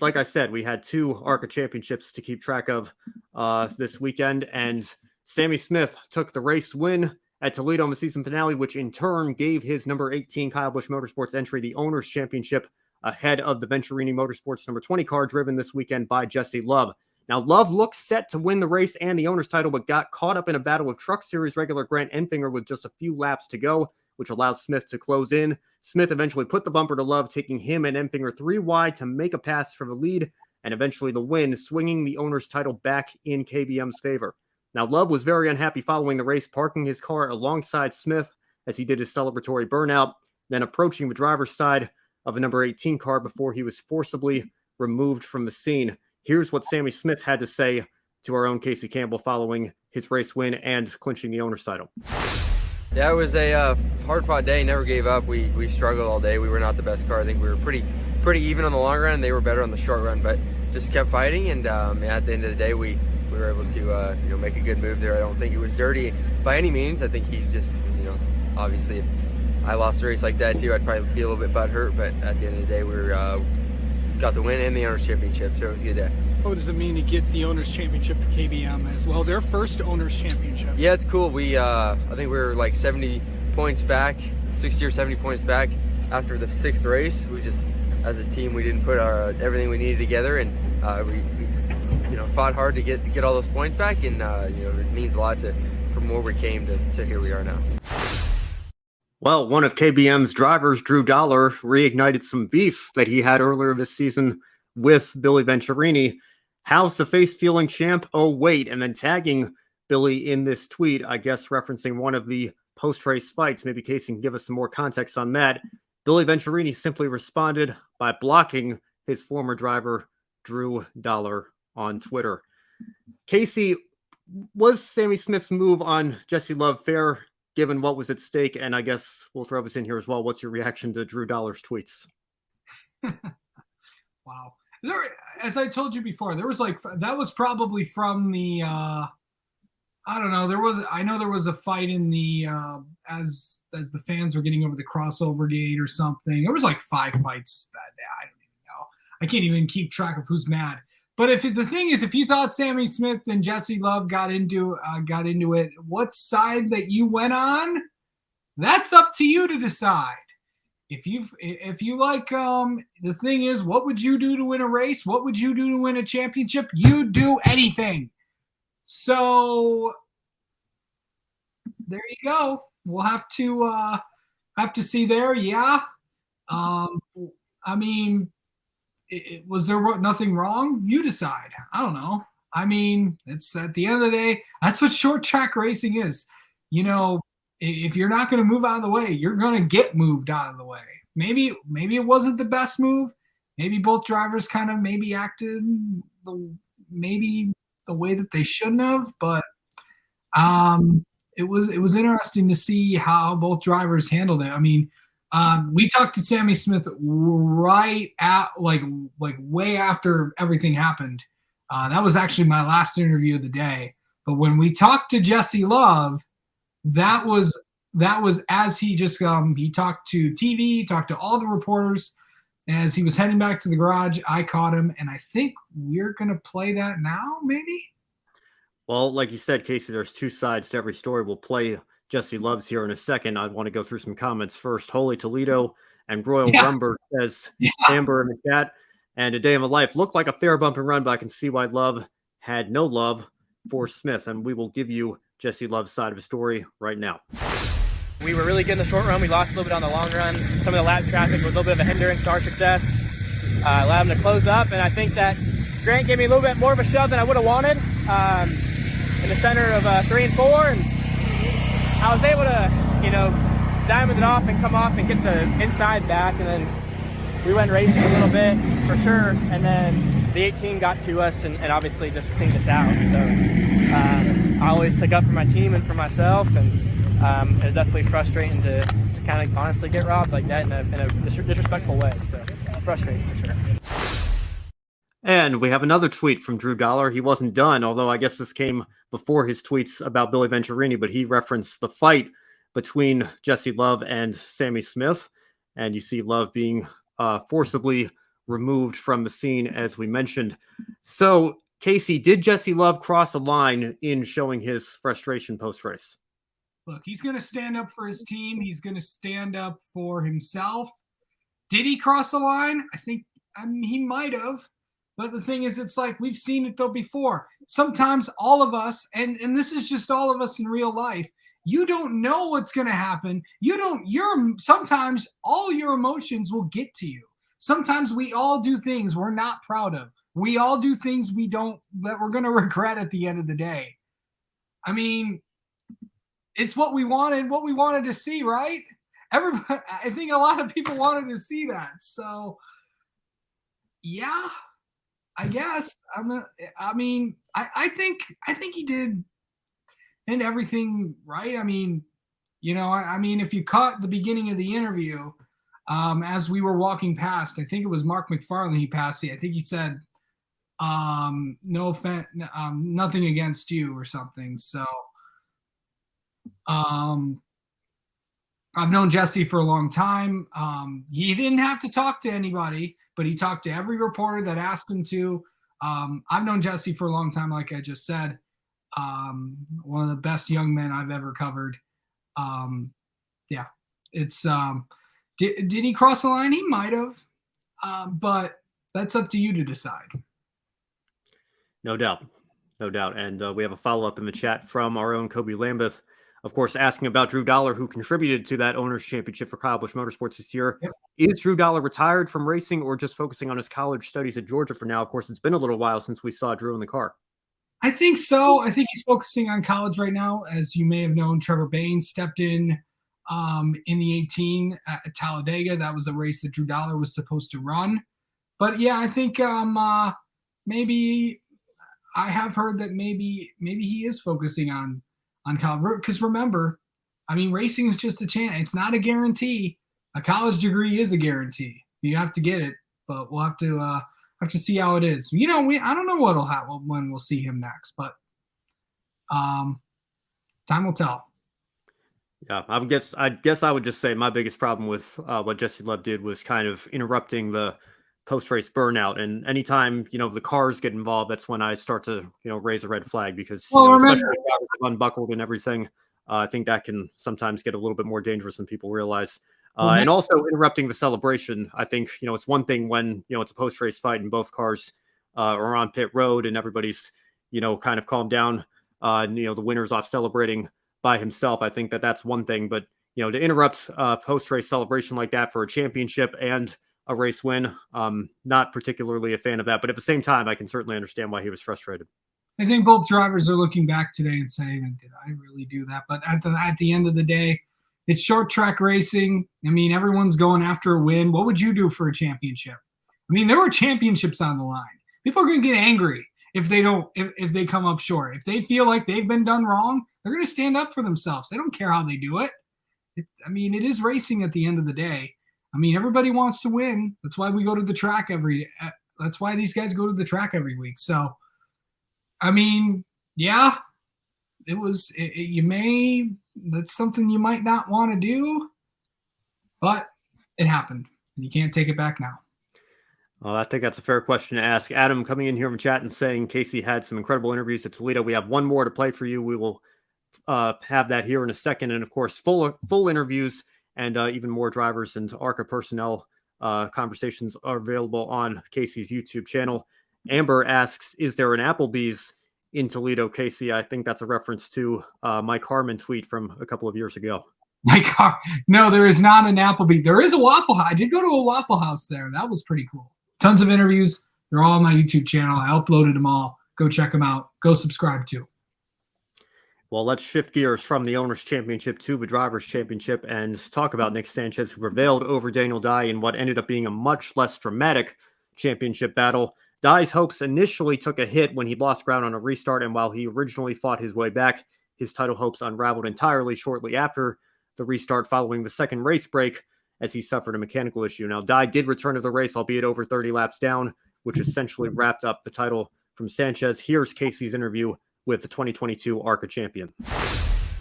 like I said, we had 2 ARCA championships to keep track of this weekend, and Sammy Smith took the race win at Toledo in the season finale, which in turn gave his number 18 Kyle Busch Motorsports entry the Owners Championship ahead of the Venturini Motorsports number 20 car driven this weekend by Jesse Love. Now, Love looked set to win the race and the owner's title, but got caught up in a battle with Truck Series regular Grant Enfinger with just a few laps to go, which allowed Smith to close in. Smith eventually put the bumper to Love, taking him and Enfinger 3 wide to make a pass for the lead, and eventually the win, swinging the owner's title back in KBM's favor. Now, Love was very unhappy following the race, parking his car alongside Smith as he did his celebratory burnout, then approaching the driver's side of a number 18 car before he was forcibly removed from the scene. Here's what Sammy Smith had to say to our own Casey Campbell following his race win and clinching the owner's title. Yeah, it was a hard-fought day. Never gave up. We struggled all day. We were not the best car. I think we were pretty even on the long run, and they were better on the short run. But just kept fighting, and at the end of the day, we were able to make a good move there. I don't think it was dirty by any means. I think he just obviously if I lost a race like that too, I'd probably be a little bit butthurt. But at the end of the day, we got the win and the Owners Championship, so it was a good day. What does it mean to get the Owners Championship for KBM as well? Their first Owners Championship. Yeah, it's cool. We I think we were like 70 points back, 60 or 70 points back after the 6th race. We just, as a team, we didn't put everything we needed together, and we fought hard to get all those points back, and it means a lot from where we came to here we are now. Well, one of KBM's drivers, Drew Dollar, reignited some beef that he had earlier this season with Billy Venturini. How's the face feeling, champ? Oh, wait. And then tagging Billy in this tweet, I guess referencing one of the post-race fights. Maybe Casey can give us some more context on that. Billy Venturini simply responded by blocking his former driver, Drew Dollar, on Twitter. Casey, was Sammy Smith's move on Jesse Love fair, given what was at stake? And I guess we'll throw this in here as well. What's your reaction to Drew Dollar's tweets? Wow. As I told you before, there was that was probably from the I don't know. I know there was a fight in the as the fans were getting over the crossover gate or something. There was like 5 fights that day. I don't even know. I can't even keep track of who's mad. But the thing is, if you thought Sammy Smith and Jesse Love got into it, what side that you went on, that's up to you to decide. If you like, the thing is, what would you do to win a race? What would you do to win a championship? You do anything. So there you go. We'll have to see there. Yeah. I mean, was there nothing wrong? You decide. I don't know. I mean, it's at the end of the day, that's what short track racing is. If you're not going to move out of the way, you're going to get moved out of the way. Maybe it wasn't the best move. Maybe both drivers kind of acted the way that they shouldn't have. But it was interesting to see how both drivers handled it. I mean, we talked to Sammy Smith right at like way after everything happened. That was actually my last interview of the day. But when we talked to Jesse Love, that was as he just he talked to TV, he talked to all the reporters. As he was heading back to the garage, I caught him, and I think we're gonna play that now, maybe. Well, like you said, Casey, there's 2 sides to every story. We'll play Jesse Love's here in a second. I want to go through some comments first. Holy Toledo and Royal Rumber says Amber and the Cat and A Day of a Life looked like a fair bump and run, but I can see why Love had no love for Smith, and we will give you Jesse Love's side of the story right now. We were really good in the short run. We lost a little bit on the long run. Some of the lap traffic was a little bit of a hindrance to our success. Allowed him to close up, and I think that Grant gave me a little bit more of a shove than I would have wanted in the center of 3 and 4, and I was able to, diamond it off and come off and get the inside back, and then we went racing a little bit for sure, and then the 18 got to us and obviously just cleaned us out. So I always took up for my team and for myself, and it was definitely frustrating to kind of honestly get robbed like that in a disrespectful way. So frustrating for sure. And we have another tweet from Drew Dollar. He wasn't done, although I guess this came before his tweets about Billy Venturini, but he referenced the fight between Jesse Love and Sammy Smith. And you see Love being forcibly removed from the scene, as we mentioned. So, Casey, did Jesse Love cross a line in showing his frustration post-race? Look, he's going to stand up for his team. He's going to stand up for himself. Did he cross a line? I mean, he might have. But the thing is, it's like we've seen it, though, before. Sometimes all of us, and this is just all of us in real life, you don't know what's going to happen. Sometimes all your emotions will get to you. Sometimes we all do things we're not proud of. We all do things that we're going to regret at the end of the day. I mean, it's what we wanted to see, right? Everybody, I think a lot of people wanted to see that. So, yeah, I guess I think he did and everything right. I mean, if you caught the beginning of the interview, as we were walking past, I think it was Mark McFarland. He passed it. I think he said, "No offense, nothing against you" or something. So, I've known Jesse for a long time. He didn't have to talk to anybody, but he talked to every reporter that asked him to. I've known Jesse for a long time, like I just said. One of the best young men I've ever covered. Yeah, it's did he cross the line? He might have, but that's up to you to decide. No doubt. And we have a follow-up in the chat from our own Kobe Lambeth, of course, asking about Drew Dollar, who contributed to that Owners Championship for Kyle Busch Motorsports this year. Yep. Is Drew Dollar retired from racing or just focusing on his college studies at Georgia for now? Of course, it's been a little while since we saw Drew in the car. I think so. I think he's focusing on college right now. As you may have known, Trevor Bain stepped in the 18 at Talladega. That was a race that Drew Dollar was supposed to run. But yeah, I think maybe I have heard that maybe he is focusing on college. Because remember, I mean, racing is just a chance. It's not a guarantee. A college degree is a guarantee. You have to get it, but we'll have to see how it is. I don't know what'll happen when we'll see him next, but time will tell. Yeah, I guess I would just say my biggest problem with what Jesse Love did was kind of interrupting the post-race burnout. And anytime, the cars get involved, that's when I start to, raise a red flag because, especially if drivers are unbuckled and everything, I think that can sometimes get a little bit more dangerous than people realize. And also interrupting the celebration. I think, it's one thing when, it's a post-race fight and both cars are on pit road and everybody's, kind of calmed down, and, the winner's off celebrating by himself. I think that's one thing, but, to interrupt post-race celebration like that for a championship and a race win, not particularly a fan of that, but at the same time, I can certainly understand why he was frustrated. I think both drivers are looking back today and saying, did I really do that? But at the end of the day, it's short track racing. I mean, everyone's going after a win. What would you do for a championship? I mean, there were championships on the line. People are going to get angry if they come up short. If they feel like they've been done wrong, they're going to stand up for themselves. They don't care how they do it. It is racing at the end of the day. I mean, everybody wants to win. That's why we go to the track that's why these guys go to the track every week. So, I mean, yeah, that's something you might not want to do, but it happened and you can't take it back now. Well, I think that's a fair question to ask. Adam coming in here in the chat and saying Casey had some incredible interviews at Toledo. We have one more to play for you. We will have that here in a second. And of course, full interviews and even more drivers and ARCA personnel conversations are available on Casey's YouTube channel. Amber asks, is there an Applebee's in Toledo, Casey? I think that's a reference to Mike Harmon tweet from a couple of years ago. No, there is not an Applebee's. There is a Waffle House. I did go to a Waffle House there. That was pretty cool. Tons of interviews. They're all on my YouTube channel. I uploaded them all. Go check them out. Go subscribe too. Well, let's shift gears from the Owners' Championship to the Drivers' Championship and talk about Nick Sanchez, who prevailed over Daniel Dye in what ended up being a much less dramatic championship battle. Dye's hopes initially took a hit when he lost ground on a restart, and while he originally fought his way back, his title hopes unraveled entirely shortly after the restart following the second race break as he suffered a mechanical issue. Now, Dye did return to the race, albeit over 30 laps down, which essentially wrapped up the title from Sanchez. Here's Casey's interview with the 2022 ARCA champion.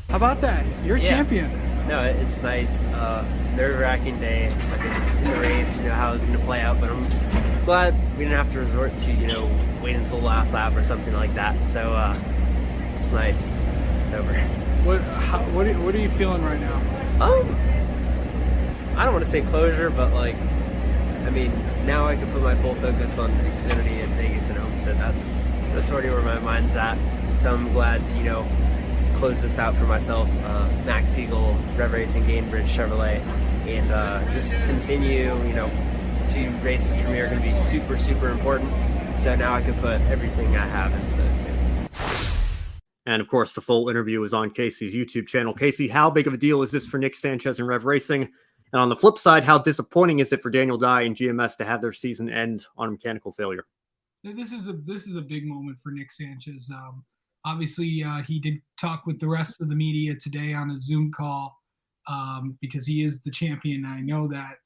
How about that? You're a champion. No, it's nice. Nerve-wracking day. I've been in the race, how it's going to play out, but I'm glad we didn't have to resort to, wait until the last lap or something like that. So it's nice. It's over. What are you feeling right now? I don't want to say closure, but now I can put my full focus on Xfinity and Vegas and Homestead. That's already where my mind's at. So I'm glad to, close this out for myself. Max Siegel, Rev Racing, Gainbridge, Chevrolet, and just continue, these 2 races for me are going to be super, super important. So now I can put everything I have into those 2. And of course, the full interview is on Casey's YouTube channel. Casey, how big of a deal is this for Nick Sanchez and Rev Racing? And on the flip side, how disappointing is it for Daniel Dye and GMS to have their season end on a mechanical failure? This is a big moment for Nick Sanchez. Obviously, he did talk with the rest of the media today on a Zoom call because he is the champion. I know that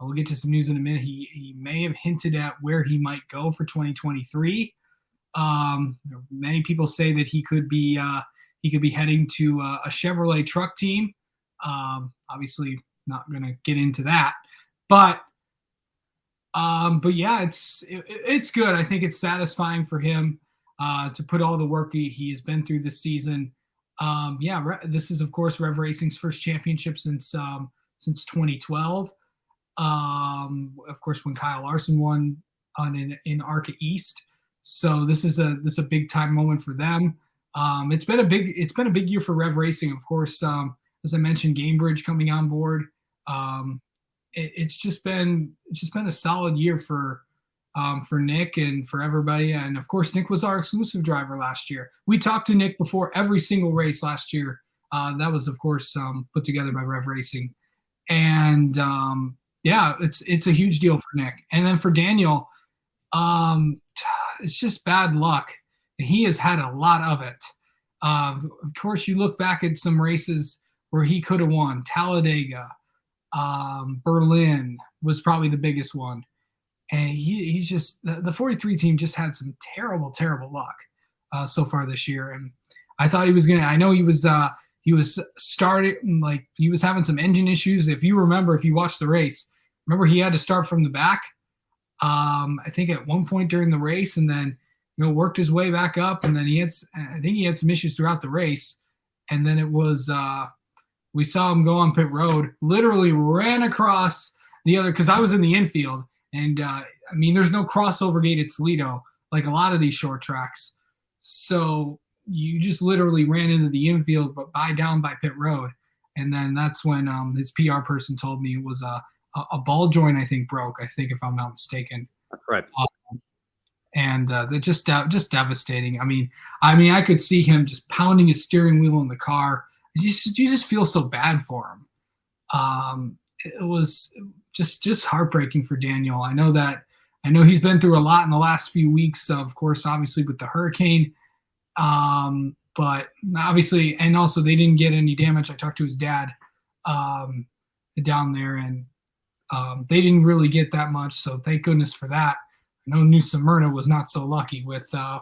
we'll get to some news in a minute. He may have hinted at where he might go for 2023. Many people say that he could be heading to a Chevrolet truck team. Obviously, not going to get into that, but yeah, it's good. I think it's satisfying for him to put all the work he has been through this season. This is of course Rev Racing's first championship since 2012. Of course, when Kyle Larson won in ARCA East. So this is a big time moment for them. It's been a big year for Rev Racing. Of course, as I mentioned, Gainbridge coming on board. It's just been a solid year for Nick and for everybody. And of course, Nick was our exclusive driver last year. We talked to Nick before every single race last year. That was of course put together by Rev Racing. And it's a huge deal for Nick. And then for Daniel, it's just bad luck. He has had a lot of it. Of course, you look back at some races where he could have won. Talladega, Berlin was probably the biggest one. And he's just – the 43 team just had some terrible, terrible luck so far this year. And I thought he was going to – I know he was starting – like he was having some engine issues. If you remember, if you watched the race, remember he had to start from the back. I think at one point during the race, and then worked his way back up, and then I think he had some issues throughout the race, and then it was we saw him go on pit road, literally ran across the other because I was in the infield, and there's no crossover gate at Toledo like a lot of these short tracks, so you just literally ran into the infield, but down by pit road, and then that's when his PR person told me it was a ball joint, I think, broke. I think, if I'm not mistaken. Right. And they're just devastating. I could see him just pounding his steering wheel in the car. You just feel so bad for him. It was just heartbreaking for Daniel. I know he's been through a lot in the last few weeks. Of course, obviously with the hurricane. But obviously, and also they didn't get any damage. I talked to his dad down there, and they didn't really get that much, so thank goodness for that. I know New Smyrna was not so lucky with the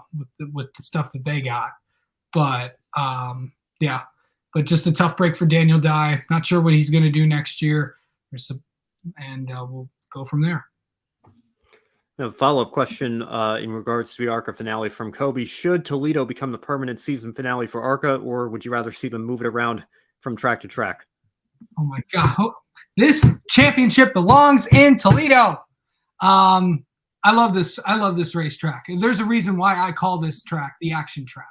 stuff that they got, but but just a tough break for Daniel Dye. Not sure what he's going to do next year, we'll go from there. A follow-up question in regards to the ARCA finale from Kobe. Should Toledo become the permanent season finale for ARCA, or would you rather see them move it around from track to track? Oh my God. This championship belongs in Toledo. I love this racetrack. There's a reason why I call this track the action track.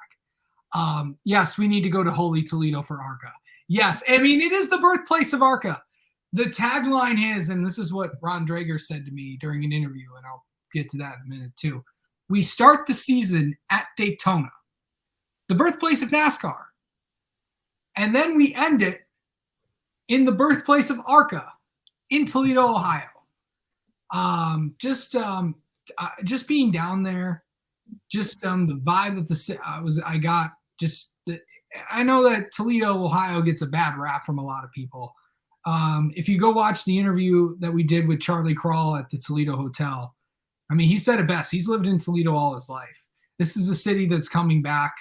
Yes, we need to go to Holy Toledo for ARCA. Yes, it is the birthplace of ARCA. The tagline is, and this is what Ron Drager said to me during an interview, and I'll get to that in a minute too. We start the season at Daytona, the birthplace of NASCAR, and then we end it in the birthplace of ARCA in Toledo, Ohio. Just being down there, just the vibe that I got. I know that Toledo, Ohio gets a bad rap from a lot of people. If you go watch the interview that we did with Charlie Crawl at the Toledo Hotel, he said it best. He's lived in Toledo all his life. This is a city that's coming back.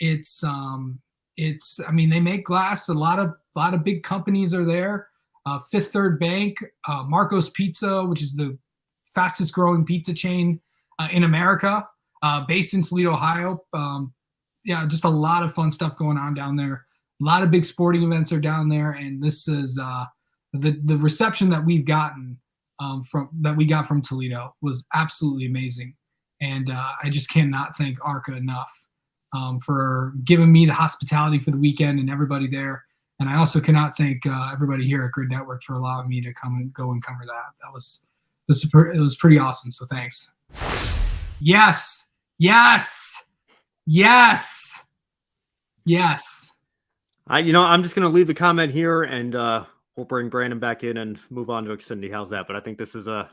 It's they make glass. A lot of big companies are there. Fifth Third Bank, Marco's Pizza, which is the fastest growing pizza chain in America, based in Toledo, Ohio. Yeah, just a lot of fun stuff going on down there. A lot of big sporting events are down there, and this is the reception that we've gotten from Toledo was absolutely amazing. And I just cannot thank ARCA enough for giving me the hospitality for the weekend and everybody there. And I also cannot thank everybody here at Grid Network for allowing me to come and go and cover that. It was pretty awesome. So thanks. Yes. I'm just going to leave the comment here, and we'll bring Brandon back in and move on to Xfinity. How's that? But I think this is a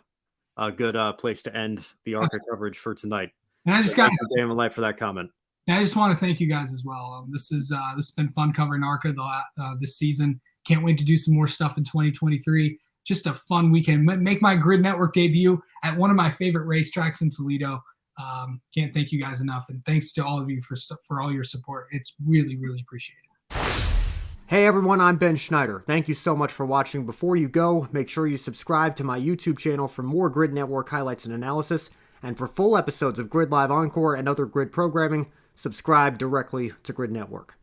good place to end the ARCA coverage for tonight. And I just got Dan and Light for that comment. And I just want to thank you guys as well. This has been fun covering ARCA this season. Can't wait to do some more stuff in 2023. Just a fun weekend. Make my Grid Network debut at one of my favorite racetracks in Toledo. Can't thank you guys enough. And thanks to all of you for all your support. It's really, really appreciated. Hey everyone, I'm Ben Schneider. Thank you so much for watching. Before you go, make sure you subscribe to my YouTube channel for more Grid Network highlights and analysis. And for full episodes of Grid Live Encore and other Grid programming, subscribe directly to Grid Network.